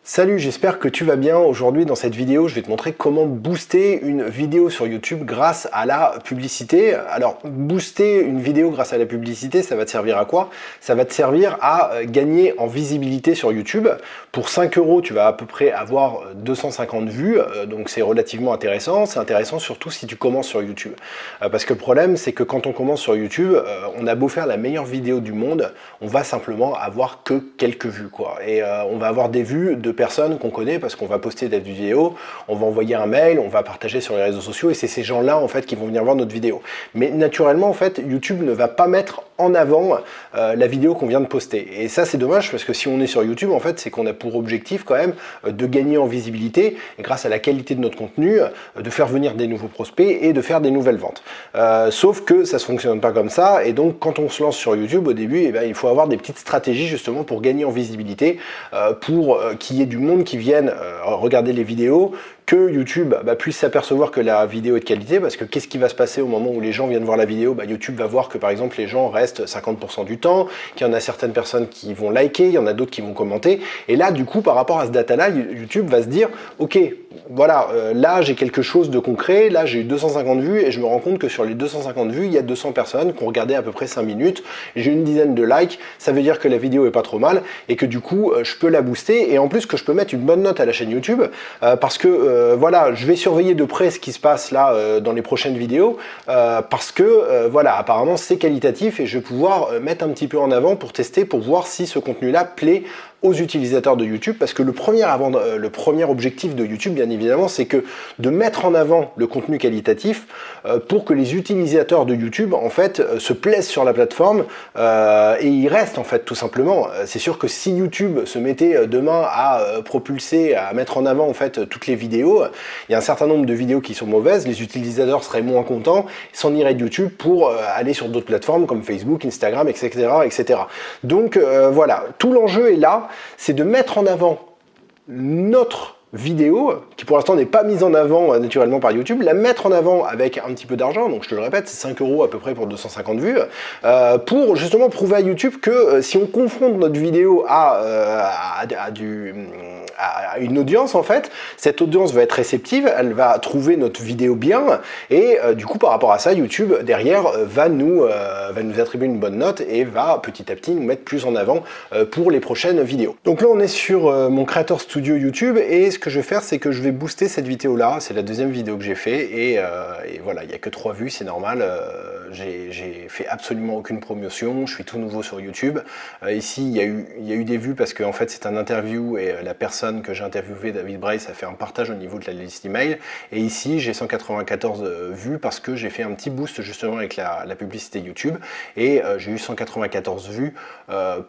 Salut, j'espère que tu vas bien. Aujourd'hui dans cette vidéo, je vais te montrer comment booster une vidéo sur YouTube grâce à la publicité. Alors, booster une vidéo grâce à la publicité, ça va te servir à quoi? Ça va te servir à gagner en visibilité sur YouTube. Pour 5 euros, tu vas à peu près avoir 250 vues, donc c'est relativement intéressant. C'est intéressant surtout si tu commences sur YouTube. Parce que le problème, c'est que quand on commence sur YouTube, on a beau faire la meilleure vidéo du monde, on va simplement avoir que quelques vues, quoi. Et on va avoir des vues de personnes qu'on connaît parce qu'on va poster des vidéos, on va envoyer un mail, on va partager sur les réseaux sociaux et c'est ces gens-là en fait qui vont venir voir notre vidéo. Mais naturellement en fait YouTube ne va pas mettre en avant la vidéo qu'on vient de poster. Et ça c'est dommage parce que si on est sur YouTube en fait c'est qu'on a pour objectif quand même de gagner en visibilité et grâce à la qualité de notre contenu de faire venir des nouveaux prospects et de faire des nouvelles ventes. Sauf que ça ne fonctionne pas comme ça et donc quand on se lance sur YouTube au début eh bien, il faut avoir des petites stratégies justement pour gagner en visibilité, pour qu'il y ait du monde qui vienne regarder les vidéos, que YouTube puisse s'apercevoir que la vidéo est de qualité, parce que qu'est-ce qui va se passer au moment où les gens viennent voir la vidéo? YouTube va voir que par exemple les gens restent 50% du temps, qu'il y en a certaines personnes qui vont liker, il y en a d'autres qui vont commenter, et là du coup par rapport à ce data-là, YouTube va se dire, ok, voilà, là j'ai quelque chose de concret, là j'ai eu 250 vues, et je me rends compte que sur les 250 vues, il y a 200 personnes qui ont regardé à peu près 5 minutes, j'ai une dizaine de likes, ça veut dire que la vidéo est pas trop mal, et que du coup je peux la booster, et en plus que je peux mettre une bonne note à la chaîne YouTube, parce que voilà, je vais surveiller de près ce qui se passe là dans les prochaines vidéos, parce que voilà, apparemment c'est qualitatif et je vais pouvoir mettre un petit peu en avant pour tester, pour voir si ce contenu-là plaît aux utilisateurs de YouTube, parce que le premier objectif de YouTube, bien évidemment, c'est que de mettre en avant le contenu qualitatif pour que les utilisateurs de YouTube, en fait, se plaisent sur la plateforme et y restent, en fait, tout simplement. C'est sûr que si YouTube se mettait demain à propulser, à mettre en avant, en fait, toutes les vidéos, il y a un certain nombre de vidéos qui sont mauvaises, les utilisateurs seraient moins contents, s'en iraient de YouTube pour aller sur d'autres plateformes comme Facebook, Instagram, etc., etc. Donc voilà, tout l'enjeu est là, c'est de mettre en avant notre vidéo, qui pour l'instant n'est pas mise en avant naturellement par YouTube, la mettre en avant avec un petit peu d'argent, donc je te le répète, c'est 5 euros à peu près pour 250 vues, pour justement prouver à YouTube que si on confronte notre vidéo à une audience en fait, cette audience va être réceptive, elle va trouver notre vidéo bien, et du coup par rapport à ça, YouTube derrière va nous attribuer une bonne note et va petit à petit nous mettre plus en avant pour les prochaines vidéos. Donc là on est sur mon Creator Studio YouTube, et ce que je vais faire c'est que je vais booster cette vidéo là, c'est la deuxième vidéo que j'ai fait, et voilà, il n'y a que 3 vues, c'est normal, j'ai fait absolument aucune promotion, je suis tout nouveau sur YouTube. Ici il y a eu des vues parce que en fait c'est un interview et la personne que j'ai interviewé, David Brace, a fait un partage au niveau de la liste email, et ici j'ai 194 vues parce que j'ai fait un petit boost justement avec la publicité YouTube, et j'ai eu 194 vues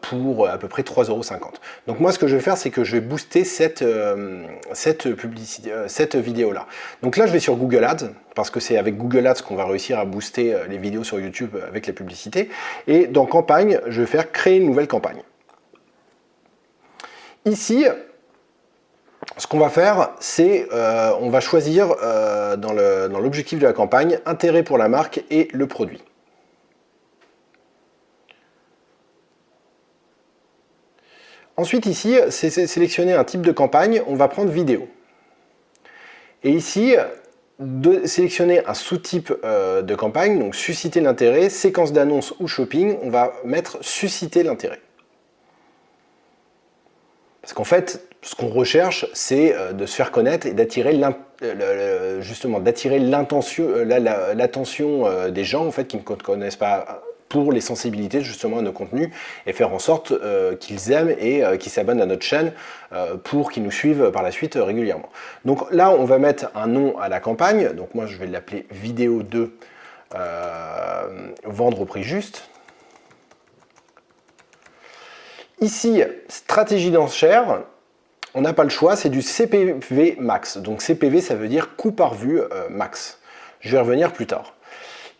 pour à peu près 3,50 €. Donc moi ce que je vais faire c'est que je vais booster cette vidéo là. Donc là je vais sur Google Ads, parce que c'est avec Google Ads qu'on va réussir à booster les vidéos sur YouTube avec la publicité, et dans campagne je vais faire créer une nouvelle campagne. Ici ce qu'on va faire, c'est on va choisir dans l'objectif de la campagne, intérêt pour la marque et le produit. Ensuite ici, c'est sélectionner un type de campagne, on va prendre vidéo. Et ici, sélectionner un sous-type de campagne, donc susciter l'intérêt, séquence d'annonces ou shopping, on va mettre susciter l'intérêt. Parce qu'en fait, ce qu'on recherche, c'est de se faire connaître et d'attirer l'attention des gens en fait, qui ne connaissent pas, pour les sensibilités justement à nos contenus, et faire en sorte qu'ils aiment et qu'ils s'abonnent à notre chaîne pour qu'ils nous suivent par la suite régulièrement. Donc là, on va mettre un nom à la campagne. Donc moi, je vais l'appeler vidéo 2 vendre au prix juste. Ici, stratégie d'enchère, on n'a pas le choix, c'est du CPV max. Donc CPV, ça veut dire coût par vue max. Je vais revenir plus tard.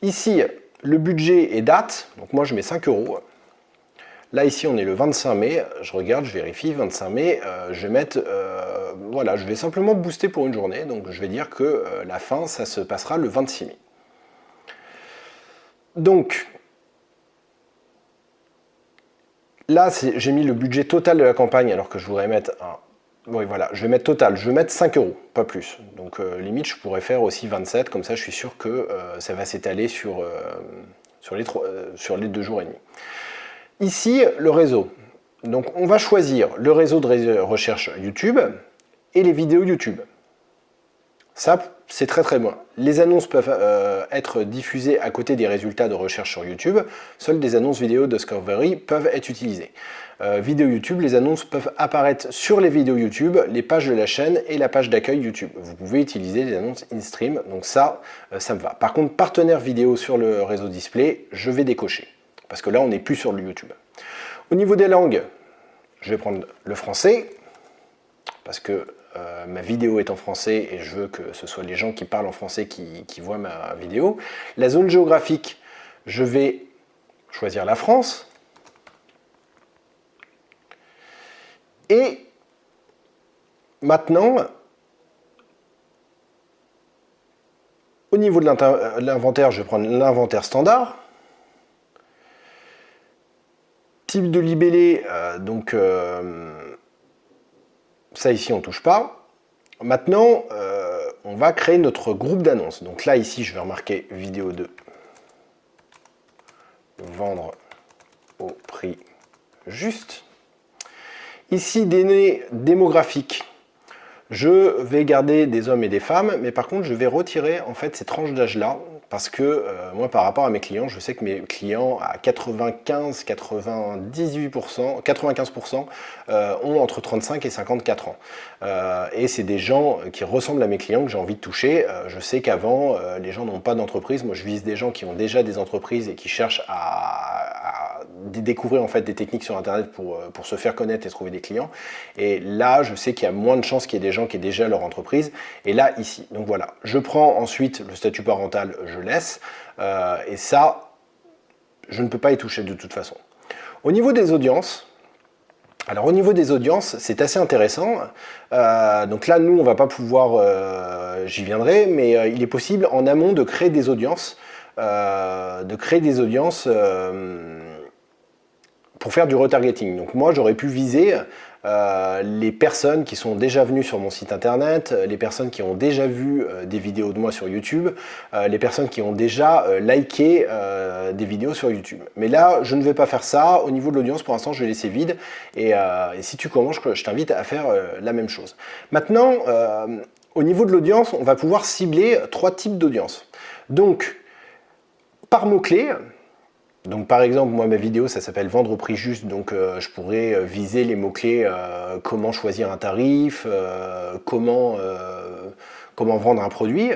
Ici, le budget et date, donc moi je mets 5 €. Là ici on est le 25 mai, je regarde, je vérifie, 25 mai, je vais mettre, voilà, je vais simplement booster pour une journée, donc je vais dire que la fin, ça se passera le 26 mai. Donc, là, j'ai mis le budget total de la campagne alors que je voudrais mettre un Oui, voilà, je vais mettre total, je vais mettre 5 euros, pas plus. Donc limite, je pourrais faire aussi 27, comme ça je suis sûr que ça va s'étaler sur les 2 jours et demi. Ici, le réseau. Donc on va choisir le réseau de recherche YouTube et les vidéos YouTube. Ça, c'est très très bon. Les annonces peuvent être diffusées à côté des résultats de recherche sur YouTube. Seules des annonces vidéo Discovery peuvent être utilisées. Vidéo YouTube, les annonces peuvent apparaître sur les vidéos YouTube, les pages de la chaîne et la page d'accueil YouTube. Vous pouvez utiliser les annonces in-stream, donc ça me va. Par contre, partenaire vidéo sur le réseau display, je vais décocher. Parce que là, on n'est plus sur le YouTube. Au niveau des langues, je vais prendre le français, parce que ma vidéo est en français et je veux que ce soit les gens qui parlent en français qui voient ma vidéo. La zone géographique, je vais choisir la France. Et maintenant, au niveau de l'inventaire, je vais prendre l'inventaire standard. Type de libellé, ça ici on ne touche pas. Maintenant, on va créer notre groupe d'annonces. Donc là ici je vais remarquer vidéo 2. Vendre au prix juste. Ici données démographiques. Je vais garder des hommes et des femmes, mais par contre je vais retirer en fait ces tranches d'âge là, parce que moi par rapport à mes clients, je sais que mes clients à 95% ont entre 35 et 54 ans. Et c'est des gens qui ressemblent à mes clients que j'ai envie de toucher. Je sais qu'avant, les gens n'ont pas d'entreprise. Moi je vise des gens qui ont déjà des entreprises et qui cherchent à découvrir en fait des techniques sur internet pour se faire connaître et trouver des clients. Et là je sais qu'il y a moins de chances qu'il y ait des gens qui aient déjà leur entreprise, et là ici. Donc voilà, je prends ensuite le statut parental, je laisse, et ça je ne peux pas y toucher de toute façon. Au niveau des audiences, alors au niveau des audiences, c'est assez intéressant. Donc là nous on va pas pouvoir, j'y viendrai, mais il est possible en amont de créer des audiences, pour faire du retargeting. Donc moi j'aurais pu viser les personnes qui sont déjà venues sur mon site internet, les personnes qui ont déjà vu des vidéos de moi sur YouTube, les personnes qui ont déjà liké des vidéos sur YouTube. Mais là je ne vais pas faire ça. Au niveau de l'audience pour l'instant je vais laisser vide, et si tu commences je t'invite à faire la même chose. Maintenant au niveau de l'audience on va pouvoir cibler 3 types d'audience. Donc par mots-clés. Donc par exemple, moi ma vidéo ça s'appelle vendre au prix juste, donc je pourrais viser les mots-clés comment choisir un tarif, comment vendre un produit.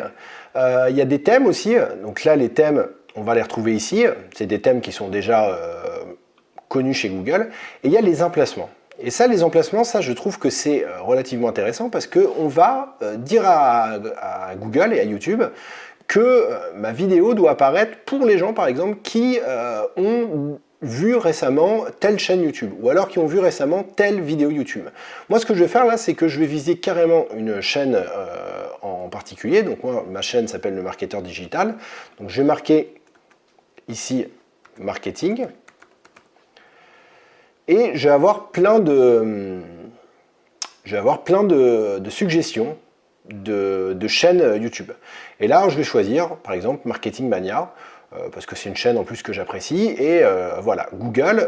Il y a des thèmes aussi, donc là les thèmes on va les retrouver ici, c'est des thèmes qui sont déjà connus chez Google, et il y a les emplacements. Et ça, les emplacements, ça je trouve que c'est relativement intéressant parce qu'on va dire à Google et à YouTube que ma vidéo doit apparaître pour les gens par exemple qui ont vu récemment telle chaîne YouTube, ou alors qui ont vu récemment telle vidéo YouTube. Moi ce que je vais faire là, c'est que je vais viser carrément une chaîne en particulier. Donc moi ma chaîne s'appelle le marketeur digital, donc je vais marquer ici marketing, et je vais avoir plein de suggestions de chaînes YouTube. Et là, je vais choisir, par exemple, Marketing Mania, parce que c'est une chaîne en plus que j'apprécie. Et voilà, Google,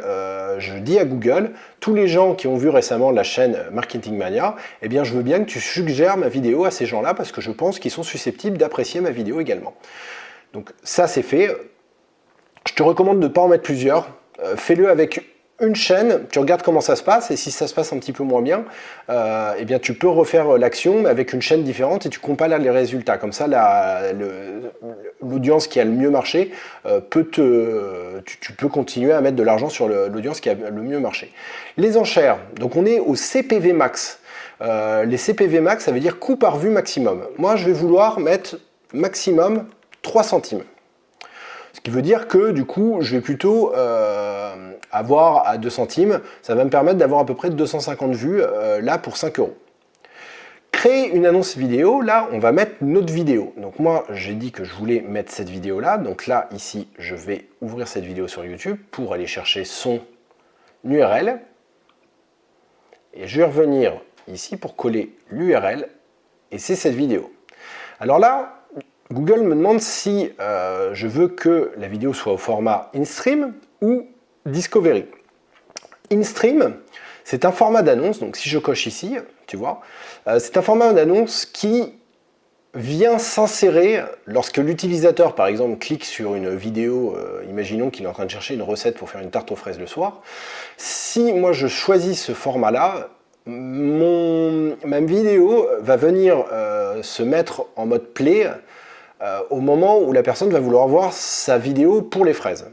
je dis à Google, tous les gens qui ont vu récemment la chaîne Marketing Mania, eh bien, je veux bien que tu suggères ma vidéo à ces gens-là, parce que je pense qu'ils sont susceptibles d'apprécier ma vidéo également. Donc ça, c'est fait. Je te recommande de ne pas en mettre plusieurs. Fais-le avec une chaîne, tu regardes comment ça se passe, et si ça se passe un petit peu moins bien, eh bien tu peux refaire l'action mais avec une chaîne différente et tu compares les résultats. Comme ça, l'audience qui a le mieux marché, tu peux continuer à mettre de l'argent sur l'audience qui a le mieux marché. Les enchères, donc on est au CPV max. Les CPV max, ça veut dire coût par vue maximum. Moi, je vais vouloir mettre maximum 3 centimes. Ce qui veut dire que du coup, je vais plutôt avoir à 2 centimes. Ça va me permettre d'avoir à peu près 250 vues là pour 5 euros. Créer une annonce vidéo, là, on va mettre notre vidéo. Donc moi, j'ai dit que je voulais mettre cette vidéo-là. Donc là, ici, je vais ouvrir cette vidéo sur YouTube pour aller chercher son URL. Et je vais revenir ici pour coller l'URL, et c'est cette vidéo. Alors là, Google me demande si je veux que la vidéo soit au format InStream ou Discovery. InStream, c'est un format d'annonce, donc si je coche ici, tu vois, c'est un format d'annonce qui vient s'insérer lorsque l'utilisateur, par exemple, clique sur une vidéo, imaginons qu'il est en train de chercher une recette pour faire une tarte aux fraises le soir. Si moi je choisis ce format-là, ma vidéo va venir se mettre en mode play au moment où la personne va vouloir voir sa vidéo pour les fraises,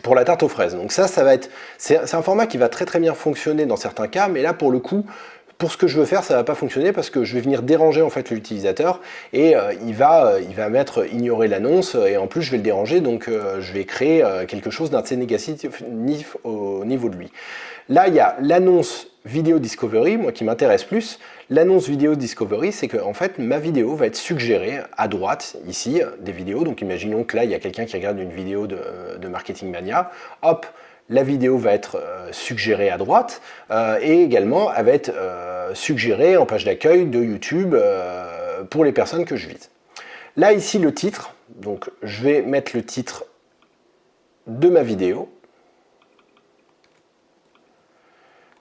pour la tarte aux fraises. Donc ça va être, c'est un format qui va très très bien fonctionner dans certains cas, mais là pour le coup, pour ce que je veux faire, ça ne va pas fonctionner parce que je vais venir déranger en fait l'utilisateur et il va mettre ignorer l'annonce et en plus je vais le déranger, donc je vais créer quelque chose d'assez négatif au niveau de lui. Là, il y a l'annonce vidéo discovery, moi qui m'intéresse plus. L'annonce vidéo discovery, c'est que en fait ma vidéo va être suggérée à droite ici des vidéos. Donc imaginons que là il y a quelqu'un qui regarde une vidéo de Marketing Mania. Hop, la vidéo va être suggérée à droite et également elle va être suggérée en page d'accueil de YouTube pour les personnes que je vise. Là ici le titre, donc je vais mettre le titre de ma vidéo.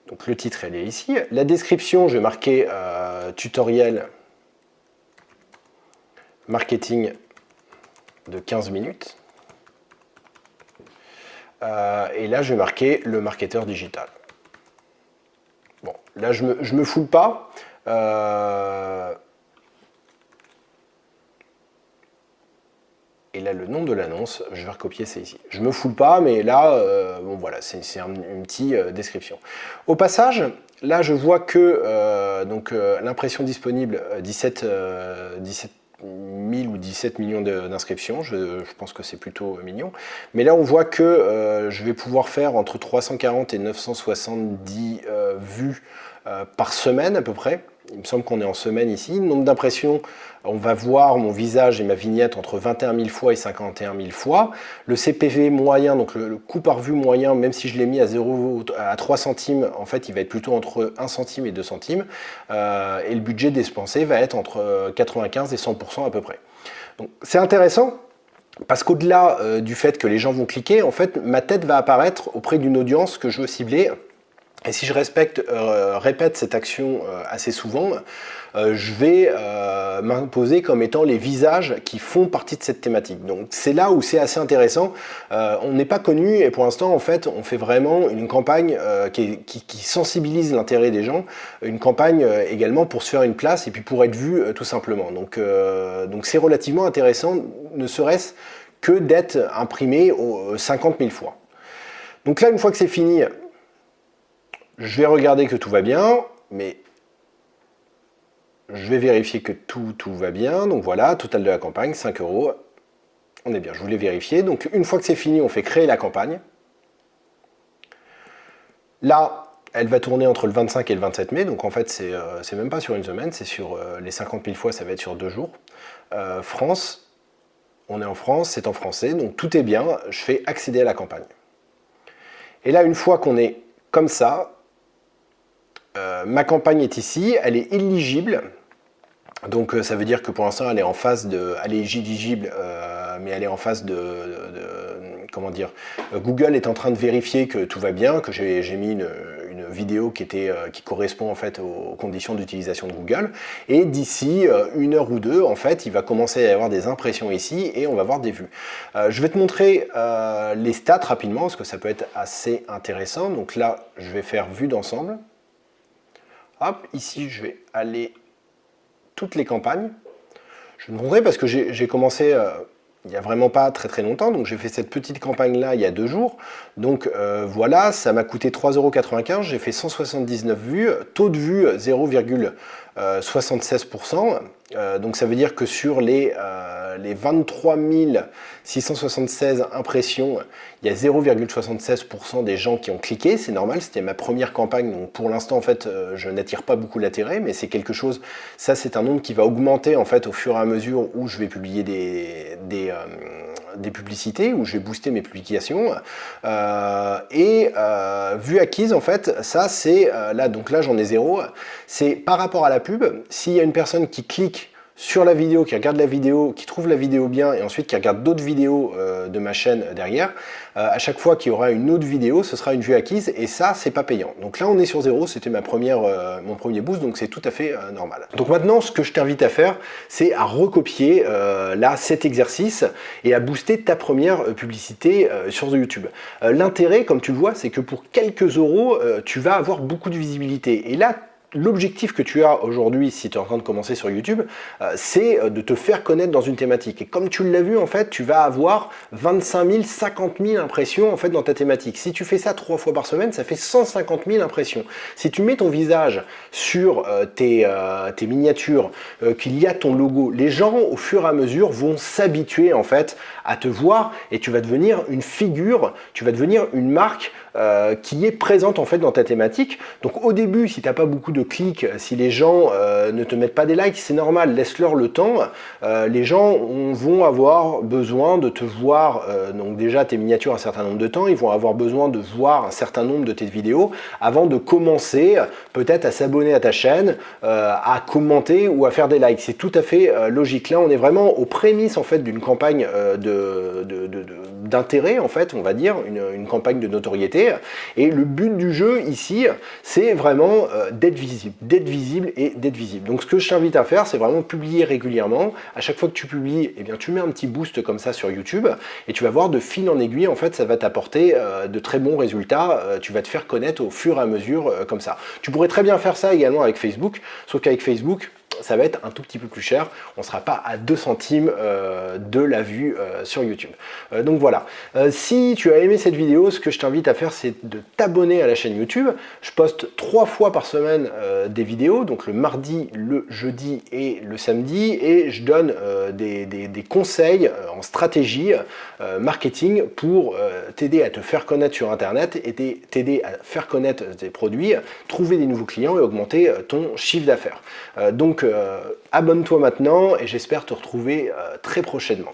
Donc le titre elle est ici. La description, je vais marquer tutoriel marketing de 15 minutes. Et là, je vais marquer le marketeur digital. Bon, là, je me foule pas. Et là, le nom de l'annonce, je vais recopier, c'est ici. Je me foule pas, mais là, bon voilà, c'est une petite description. Au passage, là, je vois que l'impression disponible, 17 000 ou 17 millions d'inscriptions, je pense que c'est plutôt mignon. Mais là, on voit que je vais pouvoir faire entre 340 et 970 vues par semaine à peu près. Il me semble qu'on est en semaine ici. Nombre d'impressions, on va voir mon visage et ma vignette entre 21 000 fois et 51 000 fois. Le CPV moyen, donc le coût par vue moyen, même si je l'ai mis à 3 centimes, en fait, il va être plutôt entre 1 centime et 2 centimes. Et le budget dépensé va être entre 95 et 100% à peu près. Donc c'est intéressant. Parce qu'au-delà du fait que les gens vont cliquer, en fait, ma tête va apparaître auprès d'une audience que je veux cibler. Et si je répète cette action assez souvent, je vais m'imposer comme étant les visages qui font partie de cette thématique. Donc c'est là où c'est assez intéressant. On n'est pas connu et pour l'instant, en fait, on fait vraiment une campagne qui sensibilise l'intérêt des gens, une campagne également pour se faire une place et puis pour être vu tout simplement. Donc c'est relativement intéressant, ne serait-ce que d'être imprimé 50 000 fois. Donc là, une fois que c'est fini, je vais regarder que tout va bien, mais je vais vérifier que tout va bien. Donc voilà, total de la campagne, 5 €. On est bien, je voulais vérifier. Donc une fois que c'est fini, on fait créer la campagne. Là, elle va tourner entre le 25 et le 27 mai. Donc en fait, c'est même pas sur une semaine, c'est sur les 50 000 fois, ça va être sur 2 jours. France, on est en France, c'est en français. Donc tout est bien, je fais accéder à la campagne. Et là, une fois qu'on est comme ça, ma campagne est ici, elle est illisible, donc ça veut dire que pour l'instant elle est en phase de, elle est éligible, mais elle est en phase comment dire, Google est en train de vérifier que tout va bien, que j'ai mis une vidéo qui correspond en fait aux conditions d'utilisation de Google, et d'ici 1 heure ou 2, en fait, il va commencer à y avoir des impressions ici et on va voir des vues. Je vais te montrer les stats rapidement parce que ça peut être assez intéressant. Donc là, je vais faire vue d'ensemble. Hop, ici, je vais aller toutes les campagnes. Je vais te montrer parce que j'ai commencé il n'y a vraiment pas très très longtemps. Donc j'ai fait cette petite campagne-là il y a 2 jours. Donc voilà, ça m'a coûté 3,95 €. J'ai fait 179 vues. Taux de vue 0,76%. Donc ça veut dire que sur les 23 676 impressions, il y a 0,76% des gens qui ont cliqué. C'est normal, c'était ma première campagne. Donc pour l'instant, en fait, je n'attire pas beaucoup l'intérêt, mais c'est quelque chose, ça c'est un nombre qui va augmenter en fait au fur et à mesure où je vais publier des publicités, où je vais booster mes publications. Vue acquise, en fait, ça c'est, donc là j'en ai 0, c'est par rapport à la pub, s'il y a une personne qui clique sur la vidéo, qui regarde la vidéo, qui trouve la vidéo bien et ensuite qui regarde d'autres vidéos de ma chaîne derrière, à chaque fois qu'il y aura une autre vidéo, ce sera une vue acquise et ça, c'est pas payant. Donc là, on est sur 0, c'était mon premier boost, donc c'est tout à fait normal. Donc maintenant, ce que je t'invite à faire, c'est à recopier là cet exercice et à booster ta première publicité sur YouTube. L'intérêt, comme tu le vois, c'est que pour quelques euros, tu vas avoir beaucoup de visibilité. Et là, l'objectif que tu as aujourd'hui, si tu es en train de commencer sur YouTube, c'est de te faire connaître dans une thématique. Et comme tu l'as vu, en fait, tu vas avoir 25 000, 50 000 impressions en fait, dans ta thématique. Si tu fais ça 3 fois par semaine, ça fait 150 000 impressions. Si tu mets ton visage sur tes miniatures, qu'il y a ton logo, les gens, au fur et à mesure, vont s'habituer en fait à te voir et tu vas devenir une figure, tu vas devenir une marque qui est présente en fait dans ta thématique. Donc au début, si tu n'as pas beaucoup de clics, si les gens ne te mettent pas des likes, c'est normal, laisse-leur le temps. Les gens vont avoir besoin de te voir, donc déjà tes miniatures un certain nombre de temps, ils vont avoir besoin de voir un certain nombre de tes vidéos avant de commencer peut-être à s'abonner à ta chaîne, à commenter ou à faire des likes. C'est tout à fait logique. Là, on est vraiment aux prémices en fait d'une campagne d'intérêt en fait, on va dire, une campagne de notoriété. Et le but du jeu ici, c'est vraiment d'être visible et d'être visible. Donc ce que je t'invite à faire, c'est vraiment publier régulièrement. À chaque fois que tu publies, eh bien, tu mets un petit boost comme ça sur YouTube et tu vas voir de fil en aiguille, en fait, ça va t'apporter de très bons résultats. Tu vas te faire connaître au fur et à mesure comme ça. Tu pourrais très bien faire ça également avec Facebook, sauf qu'avec Facebook, ça va être un tout petit peu plus cher. On ne sera pas à 2 centimes de la vue sur YouTube. Donc voilà. Si tu as aimé cette vidéo, ce que je t'invite à faire, c'est de t'abonner à la chaîne YouTube. Je poste 3 fois par semaine des vidéos, donc le mardi, le jeudi et le samedi, et je donne des conseils en stratégie marketing pour t'aider à te faire connaître sur Internet et t'aider à faire connaître tes produits, trouver des nouveaux clients et augmenter ton chiffre d'affaires. Donc abonne-toi maintenant et j'espère te retrouver très prochainement.